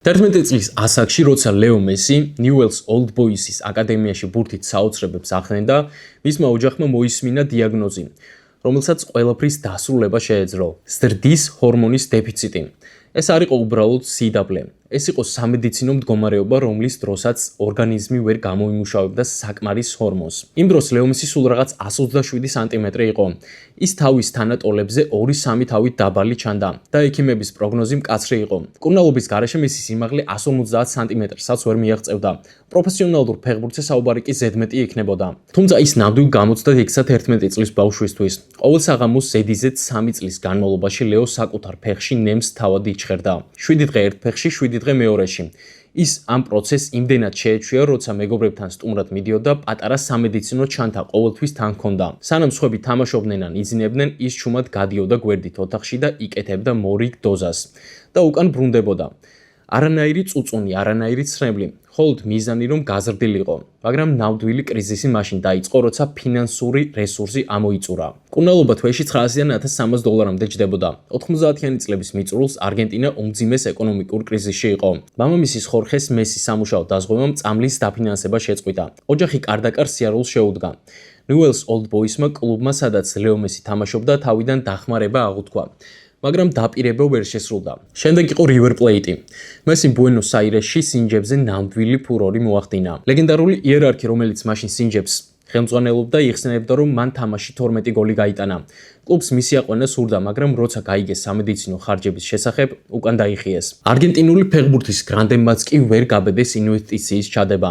11 წლის ასაკში, როცა ლეო მესი ნიუელს ოლდ ბოისის აკადემიაში ბურთით საოცრებებს ახდენდა, მისმა ოჯახმა მოისმინა დიაგნოზი, რომელსაც ყველაფრის დასრულება შეეძლო: ზრდის ჰორმონის დეფიციტი. ეს არ იყო უბრალოდ სიდაბლე. ეს იყო სამედიცინო მდგომარეობა, რომლის დროსაც ორგანიზმი ვერ გამოიმუშავებდა საკმარის ჰორმონს. იმ დროს ლეო მესი სულ რაღაც 127 სანტიმეტრი იყო. ის თავის თანატოლებზე 2-3 თავით დაბალი ჩანდა და ექიმების პროგნოზი მკაცრი იყო. მკურნალობის გარეშე მისი სიმაღლე 150 სანტიმეტრსაც ვერ მიაღწევდა. პროფესიონალურ ფეხბურთზე საუბარი კი ზედმეტი იქნებოდა. თუმცა ის ნამდვილ გამოცდად იქცა 11 წლის ბავშვისთვის. ყოველ საღამოს ზედიზედ 3 წლის განმავლობაში ლეო საკუთარ ფეხში ნემს თავად იჩხერდა. 7 დღე ერთ ფეხში, 7 დღე მეორეში. ის ამ პროცესს იმდენად შეეჩვია, როცა მეგობრებთან სტუმრად მიდიოდა, პატარა სამედიცინო ჩანთა ყოველთვის თან ჰქონდა. სანამ სხვები თამაშობდნენ ან იძინებდნენ, ის ჩუმად გადიოდა გვერდით ოთახში და იკეთებდა მორიგ დოზას და უკან ბრუნდებოდა. არანაირი წუწუნი, არანაირი ცნებლი, მხოლოდ მიზანი რომ გაზრდილიყო, მაგრამ ნამდვილი კრიზისი მაშინ დაიწყო, როცა ფინანსური რესურსი ამოიწურა. მკურნალობა თვეში $900-დან $1,300-მდე ჯდებოდა. 90-იანი წლების მიწურულს არგენტინა უმძიმეს ეკონომიკურ კრიზისში იყო. მამამისის ხორხეს მესის სამუშაო დაზღვევამ წამლის დაფინანსება შეწყვიტა. ოჯახი კარდაკარ სიარულს შეუდგა. ნიუელს ოლდ ბოისმა კლუბმა, სადაც ლეო მესი თამაშობდა, თავიდან დახმარება აღუთქვა. მაგრამ დაპირება ვერ შესრულდა. შემდეგ იყო რივერ პლეიტი. მესიმ ბუენოს-აირესში სინჯებზე ნამდვილი ფურორი მოახდინა. ლეგენდარული იერარქი, რომელიც მაშინ სინჯებს ხელმძღვანელობდა, იხსენებდა, რომ მან თამაში 12 გოლი გაიტანა. კლუბს მისიაყვანა სურდა, მაგრამ როცა გაიგეს სამედიცინო ხარჯების შესახებ, უკან დაიხიეს. არგენტინული ფეხბურთის გრანდებმაც კი ვერ გაბედეს ინვესტიციის ჩადება.